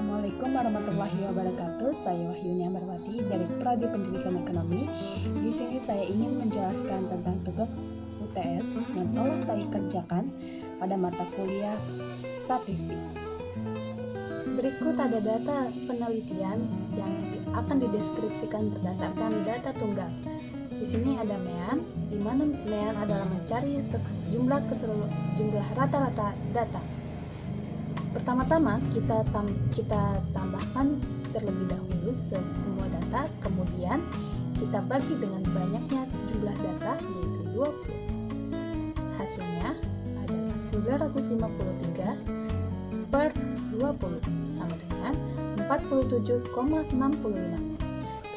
Assalamualaikum warahmatullahi wabarakatuh. Saya Wahyuni Amarwati dari Prodi Pendidikan Ekonomi. Di sini saya ingin menjelaskan tentang tugas UTS yang telah saya kerjakan pada mata kuliah statistik. Berikut ada data penelitian yang akan dideskripsikan berdasarkan data tunggal. Di sini ada MEAN, di mana MEAN adalah mencari jumlah rata-rata data. Pertama-tama kita tambahkan terlebih dahulu semua data, kemudian kita bagi dengan banyaknya jumlah data, yaitu 20. Hasilnya adalah 953 per 20 sama dengan 47,65.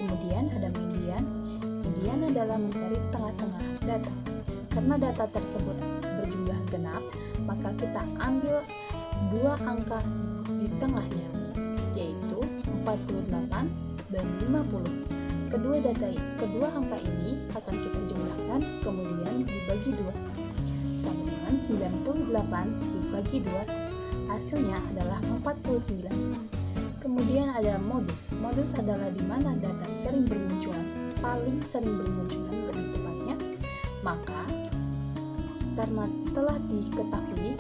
Kemudian ada median. Median adalah mencari tengah-tengah data. Karena data tersebut berjumlah genap, maka kita ambil dua angka di tengahnya, yaitu 48 dan 50. Kedua angka ini akan kita jumlahkan, kemudian dibagi 2 sama dengan 98 dibagi 2, hasilnya adalah 49. Kemudian ada modus. Modus adalah di mana data sering bermunculan, paling sering bermunculan lebih tepatnya. Maka karena telah diketahui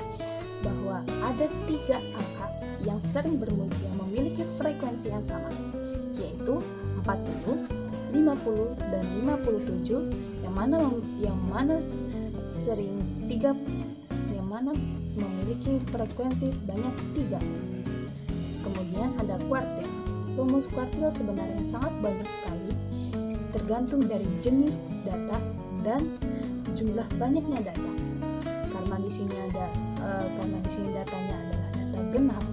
bahwa ada 3 angka yang sering bermuncul yang memiliki frekuensi yang sama, yaitu 40, 50, dan 57, yang mana memiliki frekuensi sebanyak 3. Kemudian ada kuartil. Rumus kuartil sebenarnya sangat banyak sekali, tergantung dari jenis data dan jumlah banyaknya data. Karena di sini datanya adalah data genap,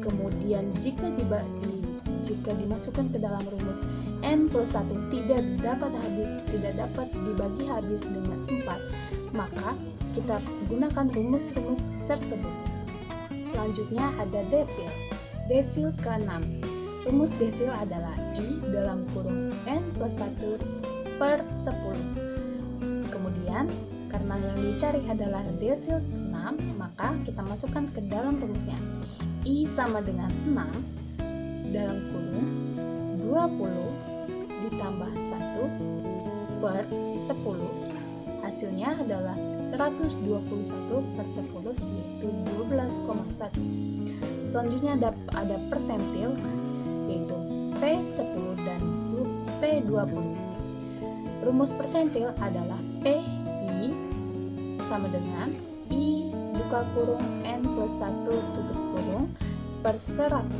kemudian jika dimasukkan ke dalam rumus n+1 tidak dapat dibagi habis dengan 4, maka kita gunakan rumus-rumus tersebut. Selanjutnya ada desil. Desil ke-6. Rumus desil adalah I dalam kurung n+1 per 10. Kemudian karena yang dicari adalah desil 6, maka kita masukkan ke dalam rumusnya. I sama dengan 6 dalam kurung 20 ditambah 1 per 10. Hasilnya adalah 121 per 10, yaitu 12,1. Selanjutnya ada persentil, yaitu P10 dan P20. Rumus persentil adalah PI sama dengan I buka kurung n+1 tutup kurung per 100.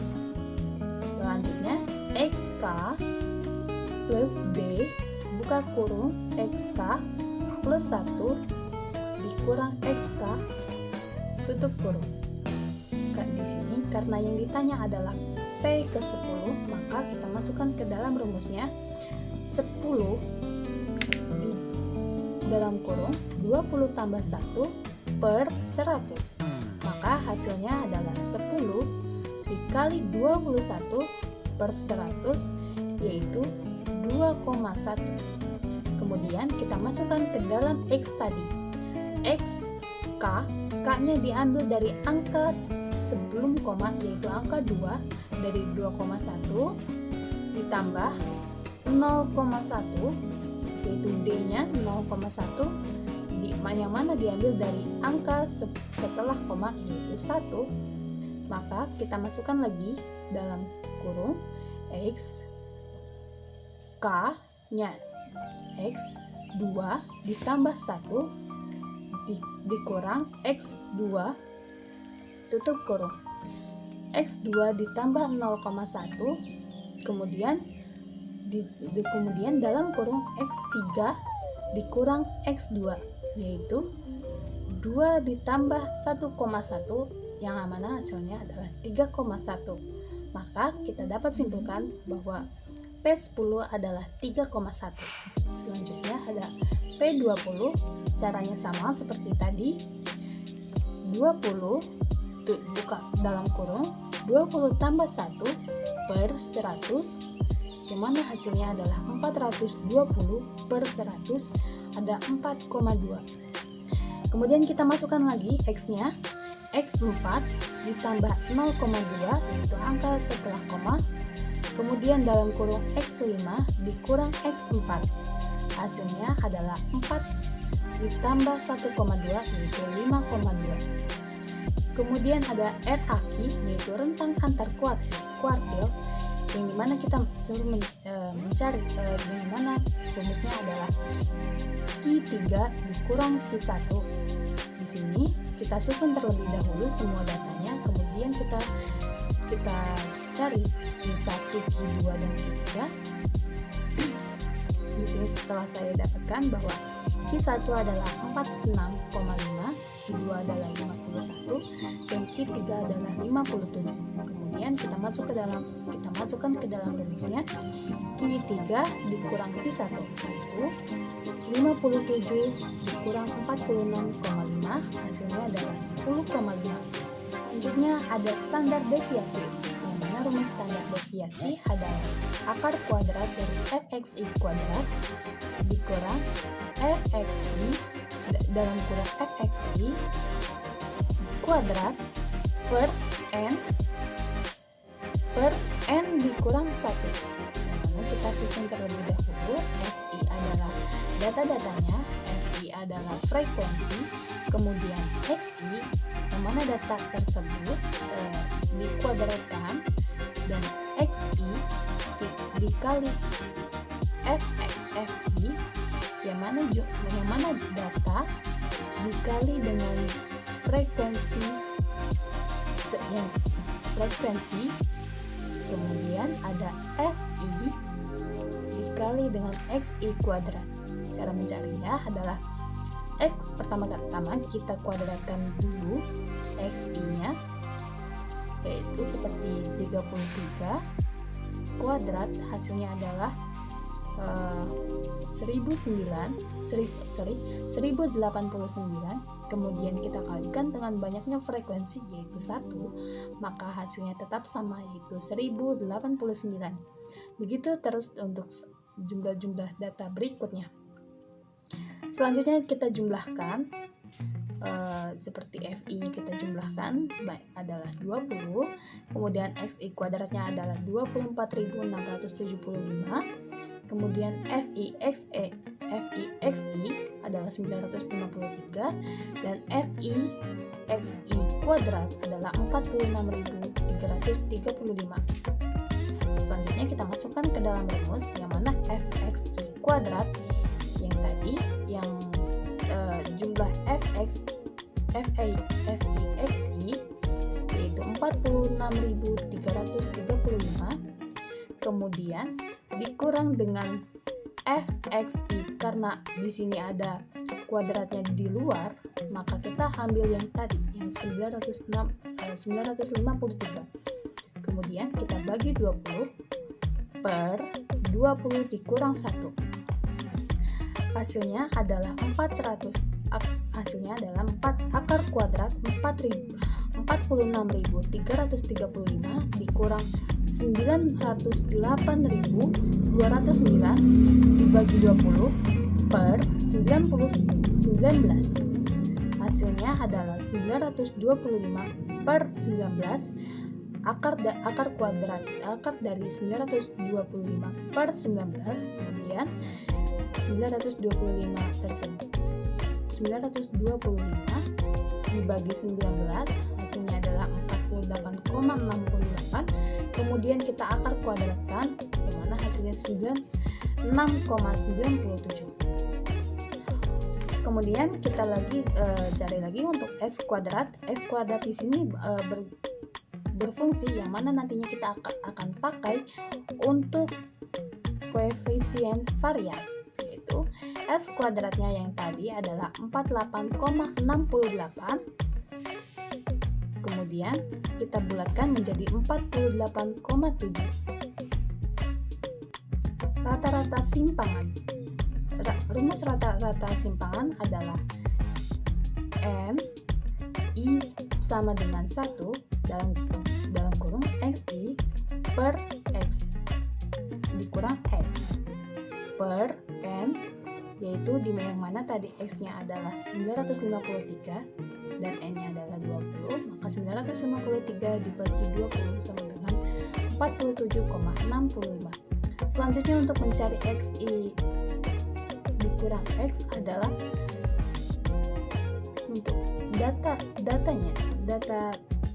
Selanjutnya XK plus D buka kurung XK plus 1 dikurang XK tutup kurung. Di sini karena yang ditanya adalah P ke 10, maka kita masukkan ke dalam rumusnya 10 di dalam kurung 20 tambah 1 per 100, maka hasilnya adalah 10 dikali 21 per 100, yaitu 2,1. Kemudian kita masukkan ke dalam X tadi. X, K-nya diambil dari angka sebelum koma, yaitu angka 2 dari 2,1 ditambah 0,1, yaitu D-nya 0,1, yang mana diambil dari angka setelah koma, yaitu 1. Maka kita masukkan lagi dalam kurung X, K-nya X 2 ditambah 1 dikurang X2 tutup kurung. X2 ditambah 0,1, kemudian dalam kurung X3 dikurang X2, yaitu 2 ditambah 1,1, yang mana hasilnya adalah 3,1. Maka kita dapat simpulkan bahwa P10 adalah 3,1. Selanjutnya ada P20. Caranya sama seperti tadi. 20 buka dalam kurung 20 tambah 1 per 100, yang mana hasilnya adalah 420 per 100, ada 4,2. Kemudian kita masukkan lagi X-nya, X4 ditambah 0,2 yaitu angka setelah koma, kemudian dalam kurung X5 dikurang X4, hasilnya adalah 4 ditambah 1,2 yaitu 5,2. Kemudian ada R aki yaitu rentang antar kuartil, yang dimana kita suruh mencari yang dimana rumusnya adalah Q3 dikurang Q1. Di sini kita susun terlebih dahulu semua datanya, kemudian kita cari Q1, Q2 dan Q3. Di sini setelah saya dapatkan bahwa Q1 adalah 46,5, Q2 adalah 51, dan Q3 adalah 57. Kemudian kita masukkan ke dalam rumusnya Q3 dikurang Q1 itu 57 dikurang 46,5, hasilnya adalah 10,5. Selanjutnya ada standar deviasi, yang mana rumus standar deviasi adalah akar kuadrat dari fxi kuadrat dikurang fxi dalam kurung fxi kuadrat per n dikurang 1. Lalu kita susun terlebih dahulu. Xi adalah data-datanya, Fi adalah frekuensi, kemudian Xi yang mana data tersebut dikuadratkan, dan Xi dikali Fi yang mana data dikali dengan frekuensi, kemudian ada Fi dikali dengan Xi kuadrat. Cara mencarinya adalah pertama-tama kita kuadratkan dulu Xi-nya, yaitu seperti 33 kuadrat, hasilnya adalah 1089, kemudian kita kalikan dengan banyaknya frekuensi yaitu 1, maka hasilnya tetap sama yaitu 1089. Begitu terus untuk jumlah-jumlah data berikutnya. Selanjutnya kita jumlahkan, seperti Fi-nya kita jumlahkan adalah 20, kemudian Xi kuadratnya adalah 24.675, kemudian Fi-Xi adalah 953, dan Fi-Xi kuadrat adalah 46.335. Selanjutnya kita masukkan ke dalam rumus, yang mana fxi kuadrat yang tadi, yang jumlah Fi-Xi yaitu 46.335, kemudian dikurang dengan Fxi, karena di sini ada kuadratnya di luar, maka kita ambil yang tadi yang 953. Kemudian kita bagi 20 per 20 dikurang 1. Hasilnya adalah 4 akar kuadrat 46.335 dikurang 908.209 dibagi 20 per 19. Hasilnya adalah 925 per 19. Akar dari 925 per 19, kemudian 925 dibagi 19, hasilnya adalah 48,68. Kemudian kita akar kuadratkan, yang mana hasilnya 6,97. Kemudian kita cari lagi untuk S kuadrat. S kuadrat di sini berfungsi, yang mana nantinya kita akan pakai untuk koefisien varian, yaitu S kuadratnya yang tadi adalah 48,68, kemudian kita bulatkan menjadi 48,7. Rata-rata simpangan. Rumus rata-rata simpangan adalah N I sama dengan 1 dalam kurung Xi per X dikurang X per N, yaitu di yang mana tadi X-nya adalah 953 dan N-nya adalah 20, maka 953 dibagi 20 sama dengan 47,65. Selanjutnya untuk mencari XI dikurang X adalah untuk data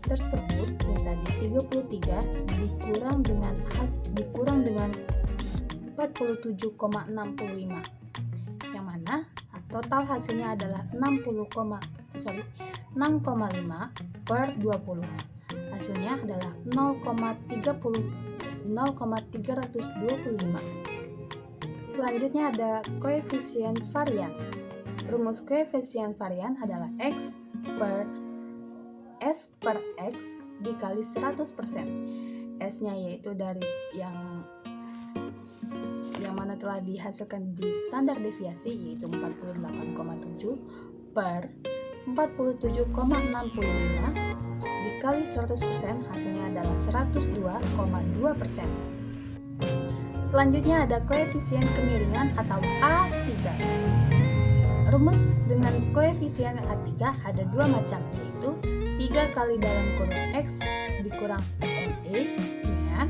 tersebut yang tadi 33 dikurang dengan 47,65, yang mana total hasilnya adalah 6,5 per 20. Hasilnya adalah 0,325. Selanjutnya ada koefisien varian. Rumus koefisien varian adalah S per X dikali 100%. S-nya yaitu dari yang mana telah dihasilkan di standar deviasi, yaitu 48,7 per 47,65 dikali 100%, hasilnya adalah 102,2%. Selanjutnya ada koefisien kemiringan atau A3. Rumus dengan koefisien A3 ada dua macam, yaitu 3 kali dalam kurung X dikurang SNE dengan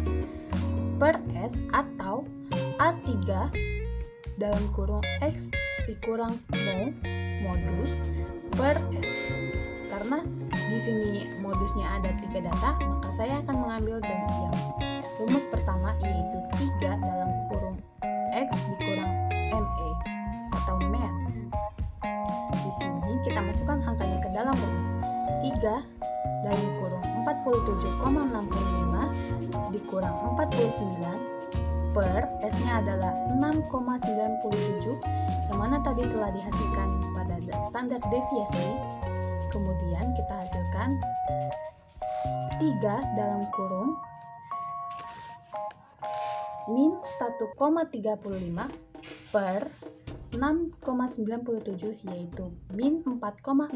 per S, atau A3 dalam kurung X dikurang modus per S. Karena di sini modusnya ada 3 data, maka saya akan mengambil yang rumus pertama, yaitu 3 dalam kurung X dikurang ME atau MEN. Di sini kita masukkan angkanya ke dalam rumus. 3 dalam kurung 47,65 dikurang 49 per S-nya adalah 6,97, yang mana tadi telah dihasilkan pada standar deviasi. Kemudian kita hasilkan 3 dalam kurung min 1,35 per 6,97, yaitu min 4,05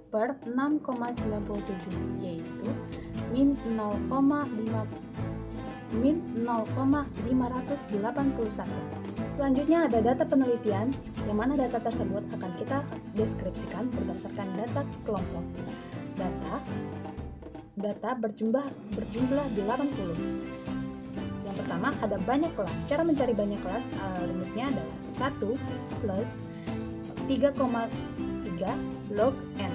per 6,97, yaitu min 0,581. Selanjutnya ada data penelitian, yang mana data tersebut akan kita deskripsikan berdasarkan data kelompok. Data berjumlah 80. Yang pertama ada banyak kelas. Cara mencari banyak kelas, rumusnya adalah 1 plus 3,3 log N.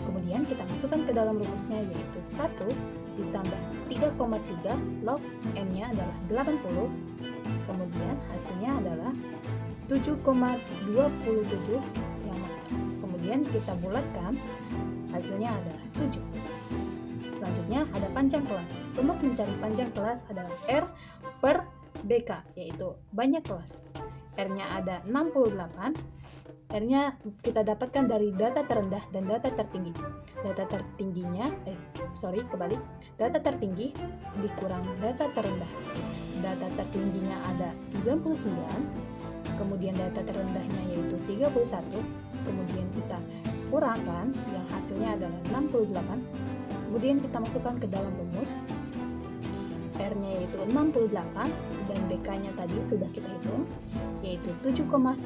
Kemudian kita masukkan ke dalam rumusnya, yaitu 1 ditambah 3,3 log N-nya adalah 80. Kemudian hasilnya adalah 7,27, yang kemudian kita bulatkan, hasilnya adalah 7. Selanjutnya ada panjang kelas. Rumus mencari panjang kelas adalah R per BK, yaitu banyak kelas. R-nya ada 68. R-nya kita dapatkan dari data terendah dan data tertinggi. Data tertinggi dikurang data terendah. Data tertingginya ada 99, kemudian data terendahnya yaitu 31, kemudian kita kurangkan, yang hasilnya adalah 68. Kemudian kita masukkan ke dalam rumus. R-nya yaitu 68 dan BK-nya tadi sudah kita hitung, yaitu 7,27.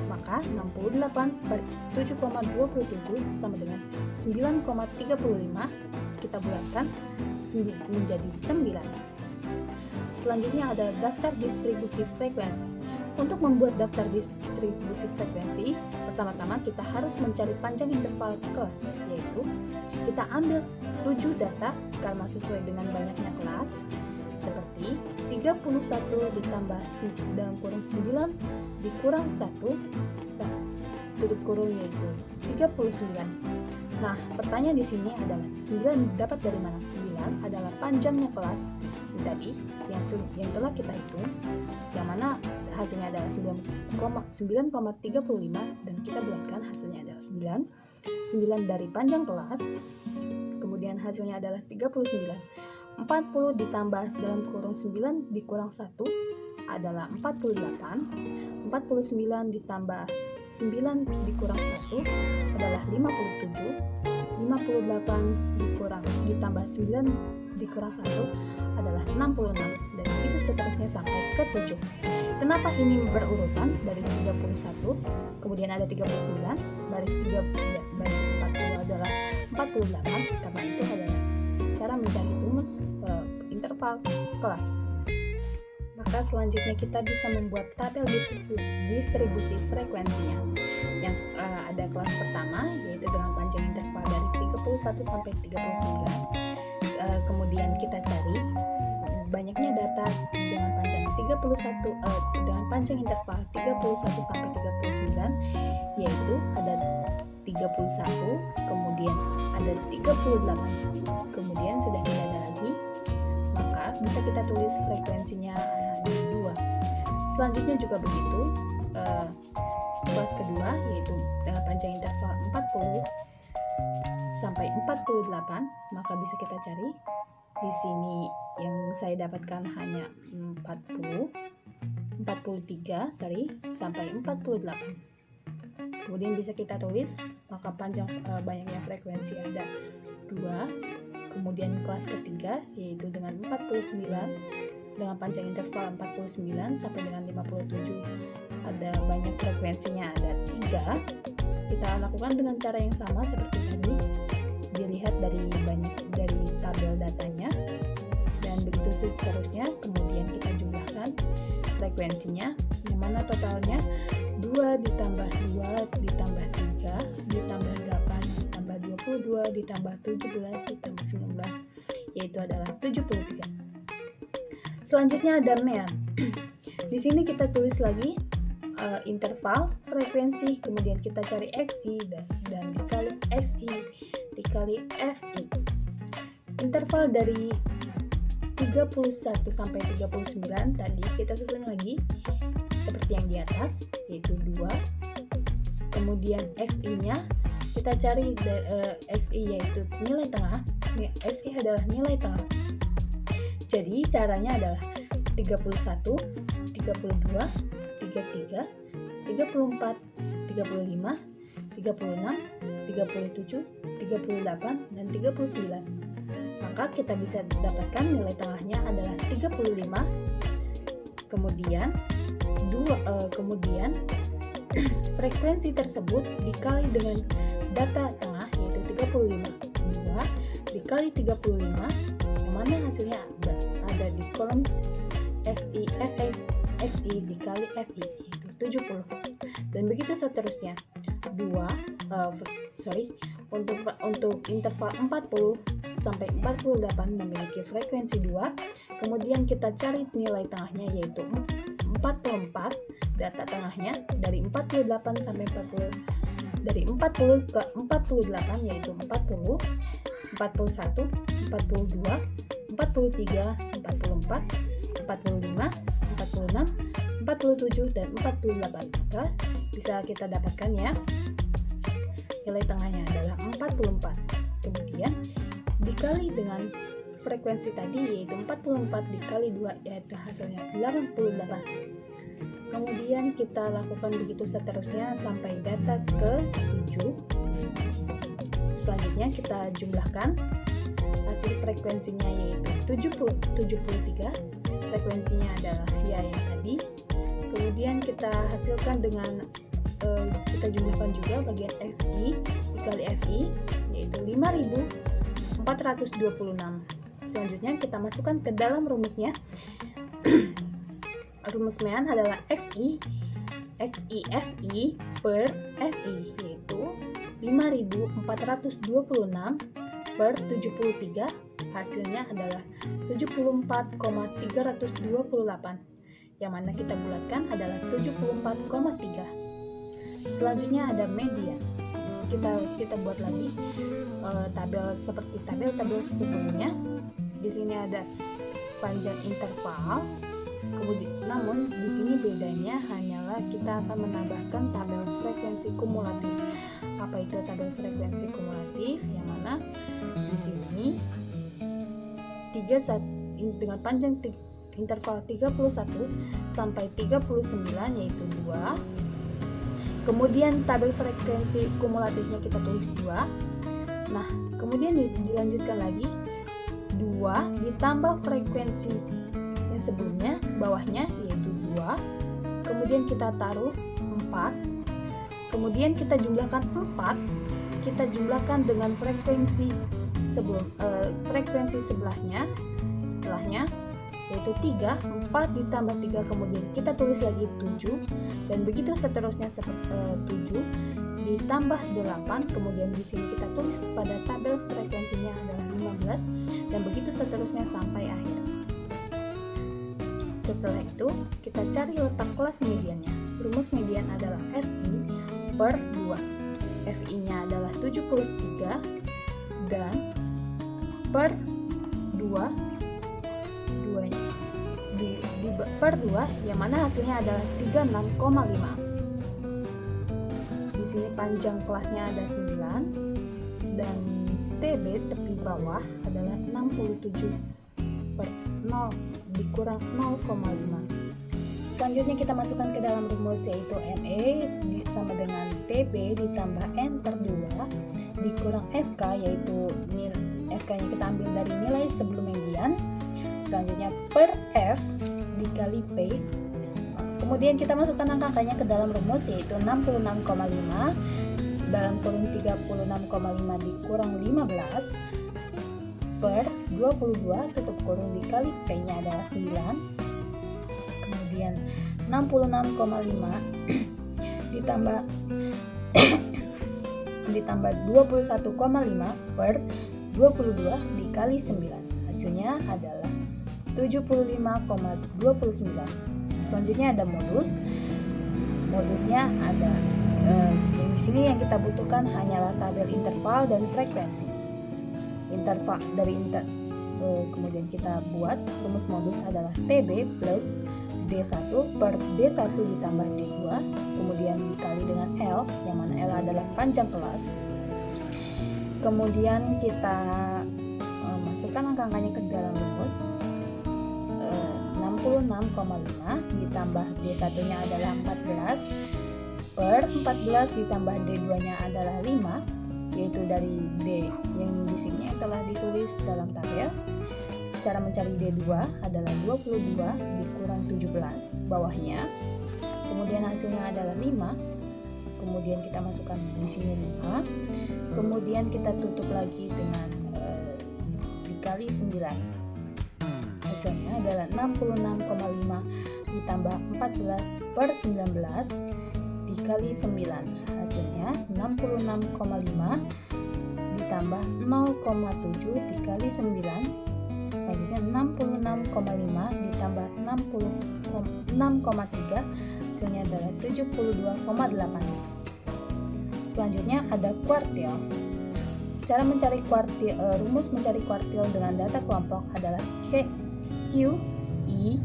Maka 68 per 7,27 sama dengan 9,35. Kita bulatkan menjadi 9. Selanjutnya ada daftar distribusi frekuensi. Untuk membuat daftar distribusi frekuensi, pertama-tama kita harus mencari panjang interval kelas, yaitu kita ambil 7 data karena sesuai dengan banyaknya kelas, seperti 31 ditambah dalam kurung 9 dikurang 1 tutup kurung, yaitu 39. Nah, pertanyaan di sini adalah 9 dapat dari mana? 9 adalah panjangnya kelas tadi yang telah kita hitung, yang mana hasilnya adalah 9,35 dan kita bulatkan, hasilnya adalah 9 dari panjang kelas. Kemudian hasilnya adalah 39. 40 ditambah dalam kurung 9 dikurang 1 adalah 48. 49 ditambah 9 dikurang 1 adalah 57. 58 ditambah 9 dikurang 1 adalah 66, dan begitu seterusnya sampai ke 7. Kenapa ini berurutan dari 31, kemudian ada 39, baris 40 adalah 48, karena itu adalah cara mencari rumus interval kelas. Maka selanjutnya kita bisa membuat tabel distribusi frekuensinya. Yang ada kelas pertama, yaitu dengan panjang interval dari 31 sampai 39. Kemudian kita cari banyaknya data dengan panjang 31 dengan panjang interval 31 sampai 39, yaitu ada 31, kemudian ada 38. Kemudian sudah tidak ada lagi, maka bisa kita tulis frekuensinya di 2. Selanjutnya juga begitu. Kelas kedua, yaitu dengan panjang interval 40 sampai 48, maka bisa kita cari. Di sini yang saya dapatkan hanya 43 sampai 48. Kemudian bisa kita tulis, maka panjang banyaknya frekuensi ada 2. Kemudian kelas ketiga, yaitu dengan 49 dengan panjang interval 49 sampai dengan 57, ada banyak frekuensinya ada 3. Kita lakukan dengan cara yang sama seperti tadi, dilihat dari tabel datanya, dan begitu seterusnya. Kemudian kita jumlahkan frekuensinya, yang mana totalnya 2 ditambah 2 ditambah 3 ditambah 8 ditambah 22 ditambah 17 ditambah 19, yaitu adalah 73. Selanjutnya ada MER. Di sini kita tulis lagi interval frekuensi, kemudian kita cari XI dan dikali XI dikali FI. Interval dari 31 sampai 39 tadi kita susun lagi seperti yang di atas, yaitu 2. Kemudian XI-nya kita cari XI, yaitu nilai tengah. XI adalah nilai tengah. Jadi caranya adalah 31, 32, 33, 34, 35, 36, 37, 38, dan 39. Maka kita bisa dapatkan nilai tengahnya adalah 35. Kemudian frekuensi tersebut dikali dengan data tengah, yaitu 35. 2 dikali 35, yang mana hasilnya ada di kolom XI dikali FI, yaitu 70. Dan begitu seterusnya. Untuk interval 40 sampai 48 memiliki frekuensi 2. Kemudian kita cari nilai tengahnya, yaitu 44. Data tengahnya dari 48 sampai 40, dari 40 ke 48, yaitu 40, 41, 42, 43, 44, 45, 46, 47, dan 48. Maka bisa kita dapatkan ya, nilai tengahnya adalah 44. Kemudian dikali dengan frekuensi tadi, yaitu 44 dikali 2, yaitu hasilnya 88. Kemudian kita lakukan begitu seterusnya sampai data ke 7. Selanjutnya kita jumlahkan hasil frekuensinya, yaitu 73. Frekuensinya adalah via yang tadi. Kemudian kita hasilkan dengan kita jumlahkan juga bagian XI dikali FI, yaitu 5426. Selanjutnya kita masukkan ke dalam rumusnya. Rumus MEAN adalah XI FI per FI, yaitu 5426 per 73. Hasilnya adalah 74,328, yang mana kita bulatkan adalah 74,3. Selanjutnya ada median. Kita buat lagi tabel seperti tabel sebelumnya. Di sini ada panjang interval. Kemudian, namun di sini bedanya hanyalah kita akan menambahkan tabel frekuensi kumulatif. Apa itu tabel frekuensi kumulatif? Yang mana di sini dengan panjang interval 31 sampai 39, yaitu 2. Kemudian tabel frekuensi kumulatifnya kita tulis 2. Nah, kemudian dilanjutkan lagi 2 ditambah frekuensi yang sebelumnya bawahnya yaitu 2. Kemudian kita taruh 4. Kemudian kita jumlahkan 4, kita jumlahkan dengan frekuensi setelahnya yaitu 3, 4 ditambah 3, kemudian kita tulis lagi 7, dan begitu seterusnya 7 ditambah 8, kemudian di sini kita tulis pada tabel frekuensinya adalah 15, dan begitu seterusnya sampai akhir. Setelah itu kita cari letak kelas mediannya. Rumus median adalah FI per 2. FI-nya adalah 73 dan per 2 per 2 yang mana hasilnya adalah 36,5. Di sini panjang kelasnya ada 9 dan TB tepi bawah adalah 67 per 0 dikurang 0,5. Selanjutnya kita masukkan ke dalam rumus yaitu ME sama dengan TB ditambah N per 2 dikurang FK, yaitu FK-nya kita ambil dari nilai sebelum median. Selanjutnya per F dikali P. Kemudian kita masukkan angka-angkanya ke dalam rumus yaitu 66,5 dalam kurung 36,5 dikurang 15 per 22 tutup kurung dikali P-nya adalah 9. Kemudian 66,5 ditambah 21,5 per 22 dikali 9. Hasilnya adalah 75,29. Selanjutnya ada modusnya ada yang di sini yang kita butuhkan hanyalah tabel interval dan frekuensi. Kemudian kita buat rumus modus adalah TB plus D1 per D1 ditambah D2 kemudian dikali dengan L, yang mana L adalah panjang kelas. Kemudian kita masukkan angka-angkanya ke dalam rumus. 66,5 ditambah D1 nya adalah 14 per 14 ditambah D2 nya adalah 5, yaitu dari D yang di sini telah ditulis dalam tabel. Cara mencari D2 adalah 22 dikurang 17 bawahnya, kemudian hasilnya adalah 5. Kemudian kita masukkan di sini 5, kemudian kita tutup lagi dengan dikali 9. Hasilnya adalah 66,5 ditambah 14 per 19 dikali 9. Hasilnya 66,5 ditambah 0,7 dikali 9. Selanjutnya 66,5 ditambah 6,3 hasilnya adalah 72,8. Selanjutnya ada kuartil. Cara mencari kuartil, rumus mencari kuartil dengan data kelompok adalah QI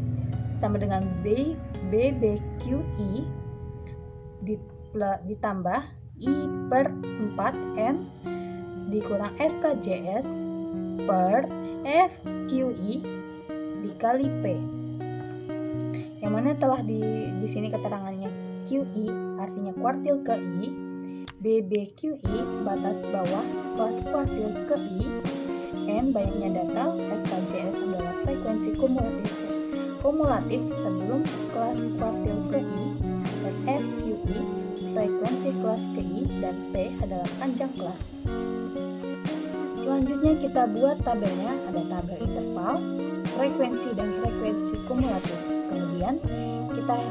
sama dengan BBQI ditambah I per 4N dikurang FKJS per FQI dikali P, yang mana telah di sini keterangannya QI artinya kuartil ke I, BBQI batas bawah kelas kuartil ke I, N banyaknya data, FKJS adalah frekuensi kumulatif sebelum kelas kuartil ke I, dan FQI frekuensi kelas ke I, dan P adalah panjang kelas. Selanjutnya kita buat tabelnya, ada tabel interval, frekuensi, dan frekuensi kumulatif. Kemudian kita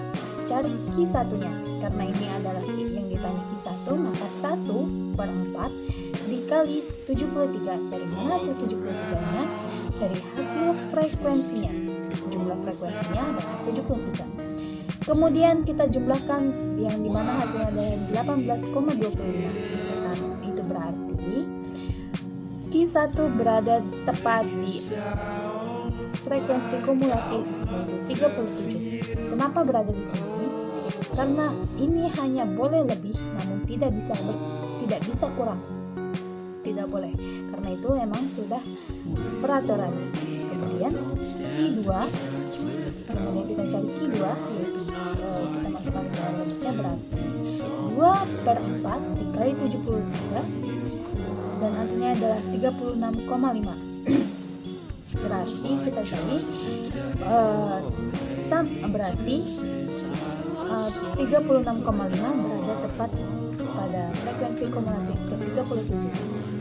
cari Q1-nya, karena ini adalah yang ditanya Q1, maka 1 per 4 dikali 73. Dari mana hasil 73-nya? Dari hasil frekuensinya. Jumlah frekuensinya adalah 73. Kemudian kita jumlahkan yang dimana hasilnya adalah 18,25. Itu berarti Q1 berada tepat di frekuensi kumulatif yaitu 37. Kenapa berada di sini? Karena ini hanya boleh lebih, namun tidak bisa kurang. Tidak boleh. Karena itu memang sudah peraturannya. Kemudian Q2, kemudian kita cari Q2 yaitu kita masukkan ke rumusnya berarti 2 per 4 dikali 73 dan hasilnya adalah 36,5. Berarti kita cari berarti 36,5 berada tepat pada frekuensi kumulatif ke-37.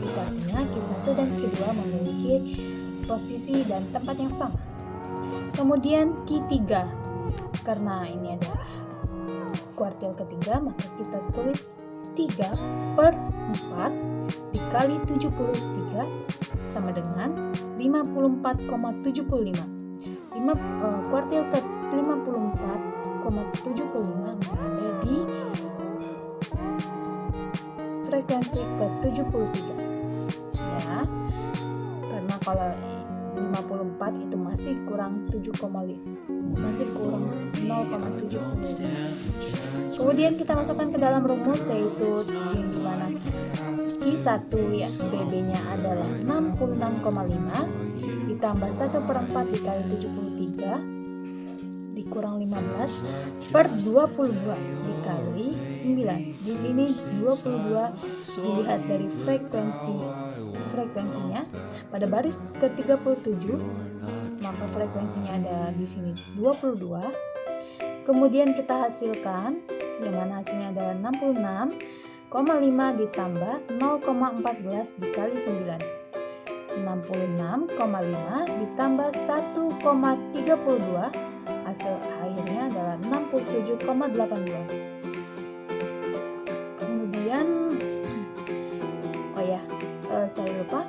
Itu artinya Q1 dan Q2 memiliki posisi dan tempat yang sama. Kemudian Q3, karena ini adalah kuartil ketiga, maka kita tulis 3/4 dikali 73 sama dengan 54,75. Kuartil ke-54,75 berada di frekuensi ke-73 ya, karena kalau 54 itu masih kurang 0,75. Kemudian kita masukkan ke dalam rumus, yaitu yang dimana Q1 ya BB-nya adalah 66,5 ditambah 1/4 dikali 73 dikurang 15/22 dikali 9. Di sini 22 dilihat dari frekuensinya pada baris ke-37, maka frekuensinya ada di sini 22. Kemudian kita hasilkan, yang mana hasilnya adalah 66,5 ditambah 0,14 dikali 9. 66,5 ditambah 1,32, hasil akhirnya adalah 67,82. Kemudian saya lupa,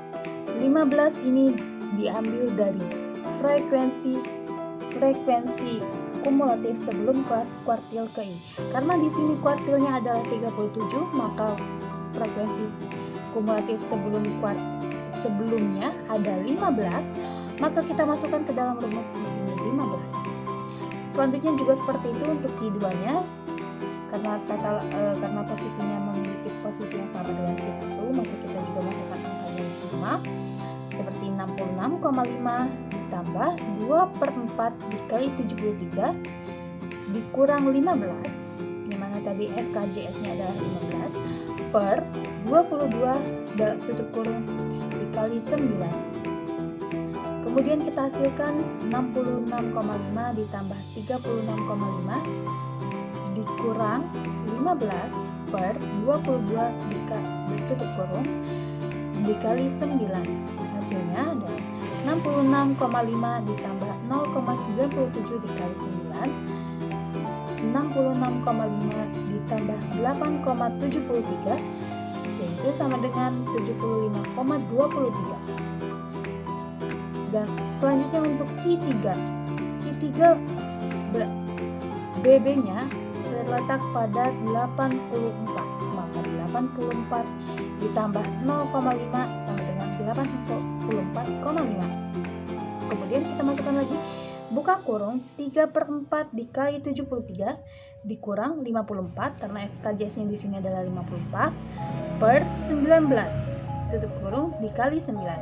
15 ini diambil dari frekuensi kumulatif sebelum kelas kuartil ke I. Karena di sini kuartilnya adalah 37, maka frekuensi kumulatif sebelumnya ada 15, maka kita masukkan ke dalam rumus di sini 15. Selanjutnya juga seperti itu untuk Q2-nya. Karena posisinya memiliki posisi yang sama dengan Q1, maka kita juga masukkan angka yang sama, seperti 66,5 ditambah 2/4 dikali 73 dikurang 15, dimana tadi FKJS-nya adalah 15 per 22 tutup kurung dikali 9. Kemudian kita hasilkan 66,5 ditambah 36,5 dikurang 15 per 22 tutup kurung dikali 9. Hasilnya adalah 66,5 ditambah 0,97 dikali 9, 66,5 ditambah 8,73, yaitu sama dengan 75,23. Dan selanjutnya untuk Q3 BB-nya terletak pada 84, maka 84 ditambah 0,5 sama dengan 84,5. Kemudian kita masukkan lagi, buka kurung 3/4 dikali 73 dikurang 54, karena FKJS-nya di sini adalah 54 per 19 tutup kurung dikali 9.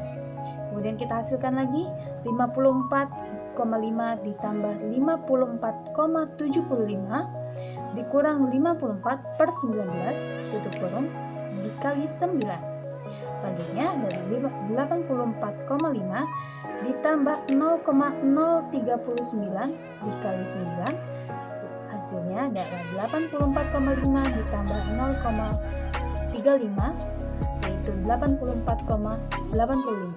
Kemudian kita hasilkan lagi 54,5 ditambah 54,75 dikurang 54 per 19 tutup kurung dikali 9. Selanjutnya dari 84,5 ditambah 0,039 dikali 9, hasilnya adalah 84,5 ditambah 0,35, yaitu 84,85.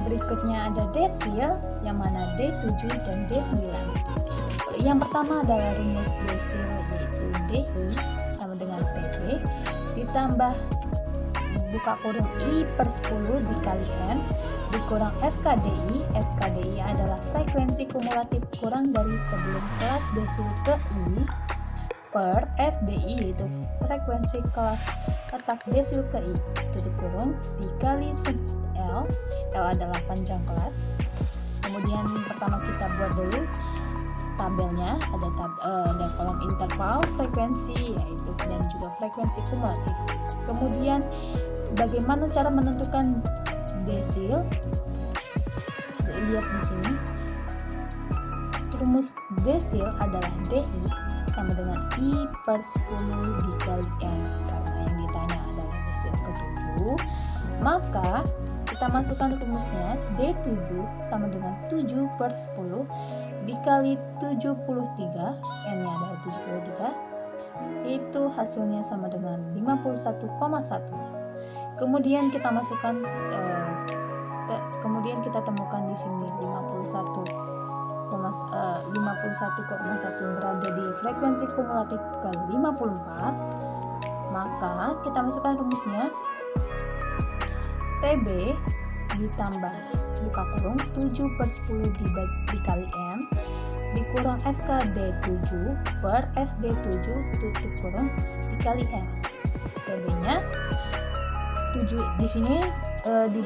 Berikutnya ada desil, yang mana D7 dan D9. Yang pertama adalah rumus desil, yaitu DI sama dengan PB ditambah buka kurung I/10 dikali N dikurang FKDI. FKDI adalah frekuensi kumulatif kurang dari sebelum kelas desil ke I per FDI, yaitu frekuensi kelas petak desil ke I tutup kurung dikali L. L adalah panjang kelas. Kemudian pertama kita buat dulu tabelnya, ada kolom interval frekuensi, yaitu dan juga frekuensi kumulatif. Kemudian bagaimana cara menentukan desil? Lihat di sini. Rumus desil adalah DI sama dengan I/10 dikali N, karena yang ditanya adalah desil ke-7. maka kita masukkan rumusnya D7 sama dengan 7 per 10 dikali 73, N-nya adalah 73, itu hasilnya sama dengan 51,1. Kemudian kita masukkan, kemudian kita temukan di sini 51,1 berada di frekuensi kumulatif ke 54, maka kita masukkan rumusnya TB ditambah buka kurung 7 per 10 dikali N dikurang FKD7 per FD7 tutup kurung dikali N. TB-nya 7 di sini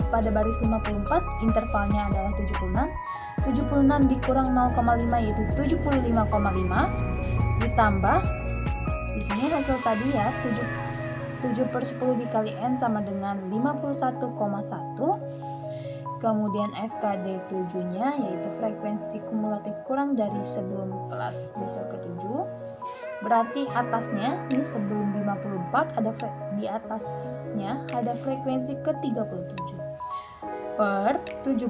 pada baris 54 intervalnya adalah 76 dikurang 0,5 yaitu 75,5 ditambah di sini hasil tadi ya 7 per 10 dikali N sama dengan 51,1. Kemudian FKD7 nya yaitu frekuensi kumulatif kurang dari sebelum kelas desil ke-7, berarti atasnya ini sebelum 54 ada di atasnya ada frekuensi ke-37 per 17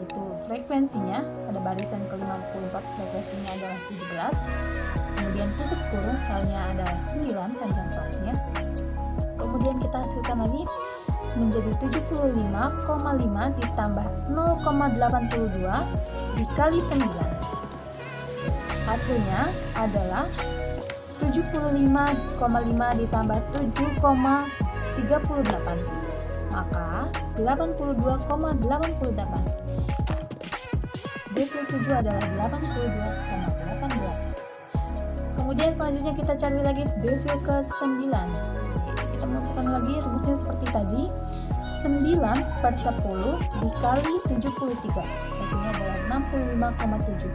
itu frekuensinya pada barisan ke-54 frekuensinya adalah 17, kemudian tutup kurung L-nya adalah 9 panjang kelasnya, kemudian kita hasilkan lagi menjadi 75,5 ditambah 0,82 dikali 9, hasilnya adalah 75,5 ditambah 7,38, maka 82,88. Desil 7 adalah 82,88. Kemudian selanjutnya kita cari lagi desil ke-9. Kita masukkan lagi rumusnya seperti tadi, 9 per 10 dikali 73, hasilnya adalah 65,7.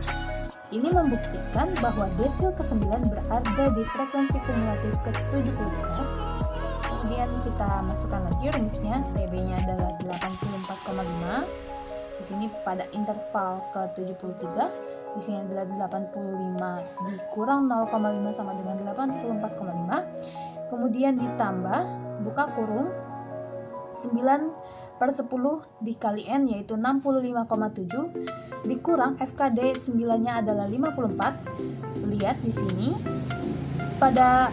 Ini membuktikan bahwa desil ke-9 berada di frekuensi kumulatif ke-73. Kemudian kita masukkan lagi rumusnya, TB-nya adalah 84,5. Di sini pada interval ke-73, di sini adalah 85 dikurang 0,5 sama dengan 84,5. Kemudian ditambah buka kurung 9 per 10 dikali N yaitu 65,7 dikurang FKD 9-nya adalah 54. Lihat di sini pada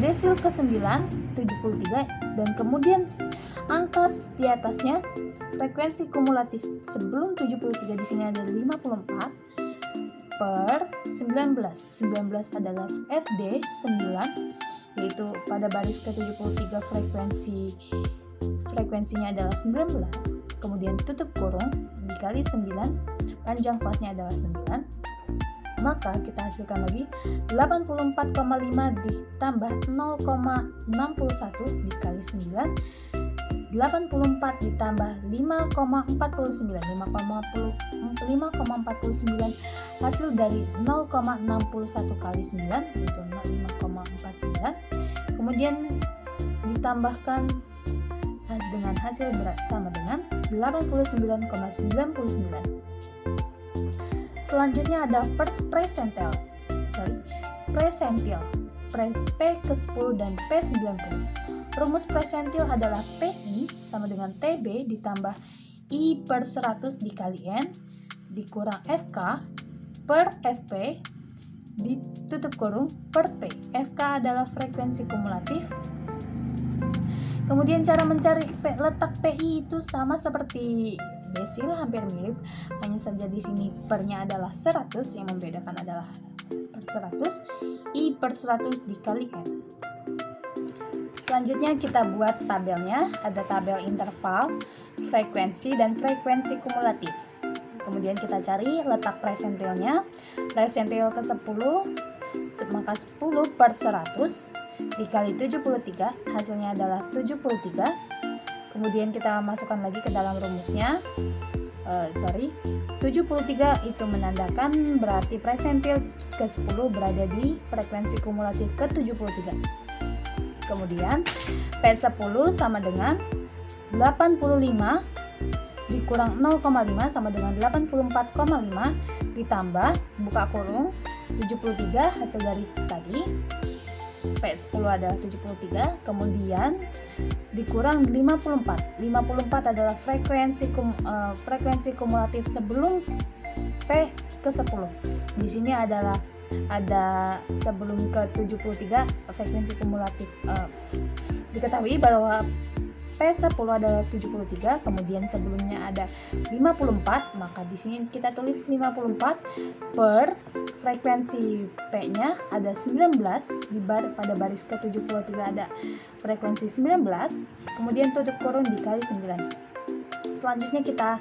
desil ke-9 73 dan kemudian angka di atasnya frekuensi kumulatif sebelum 73 di sini ada 54 per 19 adalah FD 9 yaitu pada baris ke-73 frekuensinya adalah 19, kemudian tutup kurung dikali 9 panjang kelasnya adalah 9, maka kita hasilkan lagi 84,5 ditambah 0,61 dikali 9, 84 ditambah 5,49 hasil dari 0,61 kali 9 yaitu 5,49, kemudian ditambahkan dengan hasil sama dengan 89,99. Selanjutnya ada presentil P ke-10 dan P90. Rumus presentil adalah PI sama dengan TB ditambah I per 100 dikali N dikurang FK per FP ditutup kurung per P. FK adalah frekuensi kumulatif. Kemudian cara mencari letak PI itu sama seperti desil, hampir mirip, hanya saja di sini pernya adalah 100, yang membedakan adalah per 100, I per 100 dikali N. Selanjutnya kita buat tabelnya, ada tabel interval, frekuensi, dan frekuensi kumulatif. Kemudian kita cari letak presentilnya, presentil ke-10, maka 10 per 100 dikali 73, hasilnya adalah 73. Kemudian kita masukkan lagi ke dalam rumusnya, 73 itu menandakan berarti presentil ke-10 berada di frekuensi kumulatif ke-73. Kemudian P10 sama dengan 85 dikurang 0,5 sama dengan 84,5 ditambah buka kurung 73 hasil dari tadi P10 adalah 73, kemudian dikurang 54. 54 adalah frekuensi kumulatif sebelum P ke 10. Di sini ada sebelum ke 73 frekuensi kumulatif. Diketahui bahwa P10 adalah 73, kemudian sebelumnya ada 54, maka di sini kita tulis 54 per frekuensi P-nya ada 19, pada baris ke-73 ada frekuensi 19, kemudian tutup kurung dikali 9. Selanjutnya kita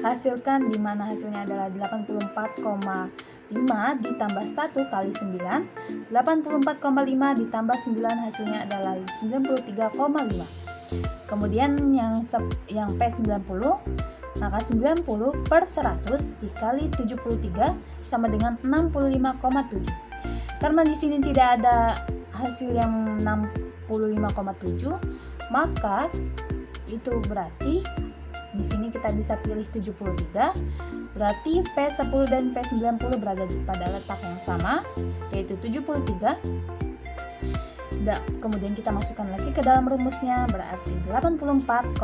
hasilkan, di mana hasilnya adalah 84,5 ditambah 1 kali 9. 84,5 ditambah 9 hasilnya adalah 93,5. Kemudian yang P90, maka 90 per 100 dikali 73 sama dengan 65,7. Karena di sini tidak ada hasil yang 65,7, maka itu berarti di sini kita bisa pilih 73. Berarti P10 dan P90 berada pada letak yang sama, yaitu 73. Kemudian kita masukkan lagi ke dalam rumusnya, berarti 84,5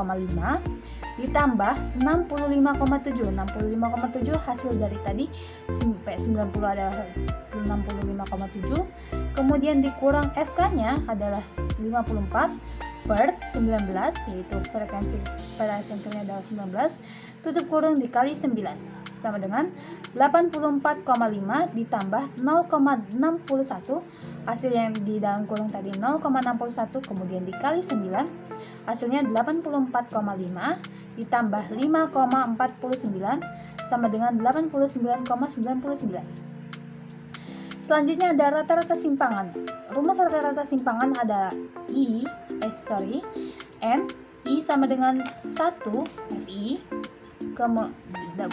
ditambah 65,7. 65,7 hasil dari tadi P90 adalah 65,7, kemudian dikurang FK-nya adalah 54 per 19, yaitu frekuensi pada sampelnya adalah 19, tutup kurung dikali 9 sama dengan 84,5 ditambah 0,61, hasil yang di dalam kurung tadi 0,61, kemudian dikali 9, hasilnya 84,5 ditambah 5,49 sama dengan 89,99. Selanjutnya ada rata-rata simpangan. Rumus rata-rata simpangan adalah N I sama dengan 1 FI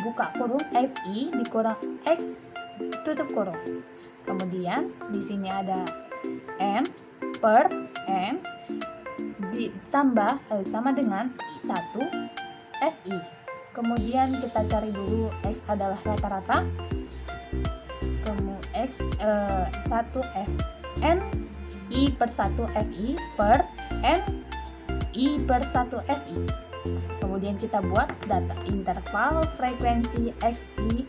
buka kurung XI dikurang X tutup kurung. Kemudian di sini ada M per N ditambah sama dengan 1 FI. Kemudian kita cari dulu X adalah rata-rata. X 1 F N I per 1 FI per N I per 1 FI. Kemudian kita buat data interval frekuensi XI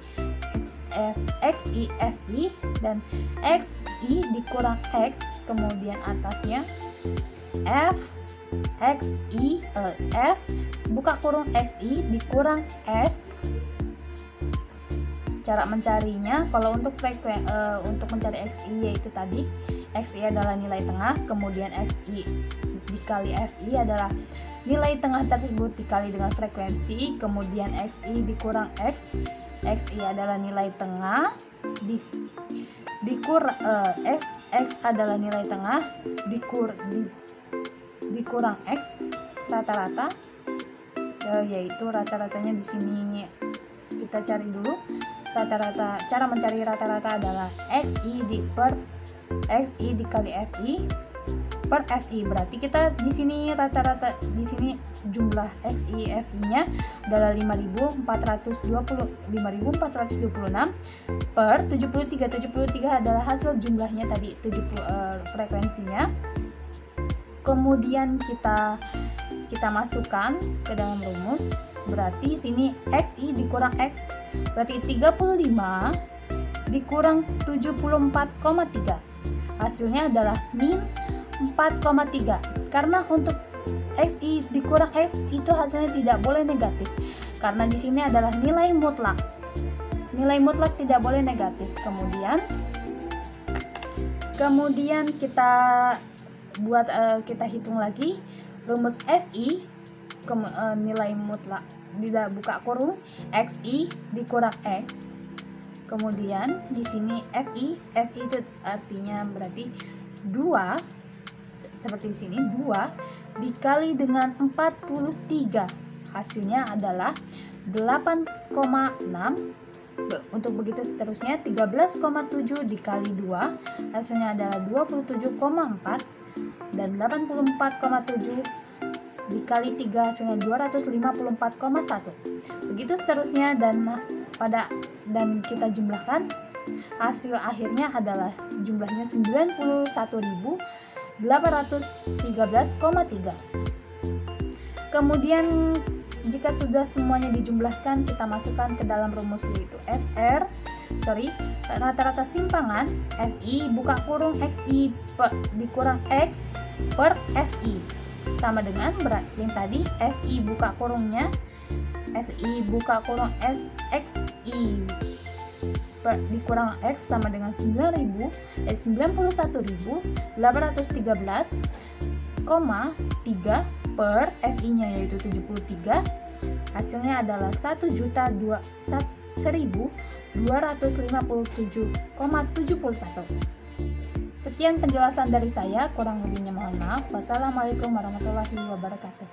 FI dan XI dikurang X, kemudian atasnya F buka kurung XI dikurang X. Cara mencarinya, kalau untuk untuk mencari XI yaitu tadi XI adalah nilai tengah, kemudian XI dikali FI adalah nilai tengah tersebut dikali dengan frekuensi, kemudian XI dikurang X. XI adalah nilai tengah X adalah nilai tengah dikurang X rata-rata, yaitu rata-ratanya di sini kita cari dulu. Rata-rata, cara mencari rata-rata adalah XI dikali FI per FI. Berarti kita di sini rata-rata, di sini jumlah XI FI-nya adalah 5.426 per 73. 73 adalah hasil jumlahnya tadi 70 frekuensinya. Kemudian kita masukkan ke dalam rumus. Berarti sini XI dikurang X, berarti 35 dikurang 74,3. Hasilnya adalah min 4,3. Karena untuk XI dikurang X itu hasilnya tidak boleh negatif. Karena di sini adalah nilai mutlak. Nilai mutlak tidak boleh negatif. Kemudian kita kita hitung lagi rumus FI, nilai mutlak tidak buka kurung XI dikurang X. Kemudian di sini FI itu artinya berarti 2, seperti di sini 2 dikali dengan 43. Hasilnya adalah 8,6. Untuk begitu seterusnya 13,7 dikali 2 hasilnya adalah 27,4, dan 84,7 dikali 3 hasilnya 254,1. Begitu seterusnya, dan kita jumlahkan hasil akhirnya adalah jumlahnya 91.813,3. Kemudian jika sudah semuanya dijumlahkan, kita masukkan ke dalam rumus, yaitu rata-rata simpangan FI buka kurung XI dikurang X per FI sama dengan yang tadi FI buka kurungnya XI dikurang X sama dengan 91.813,3 per FI-nya yaitu 73. Hasilnya adalah 1.257,71. Sekian penjelasan dari saya, kurang lebihnya mohon maaf. Wassalamualaikum warahmatullahi wabarakatuh.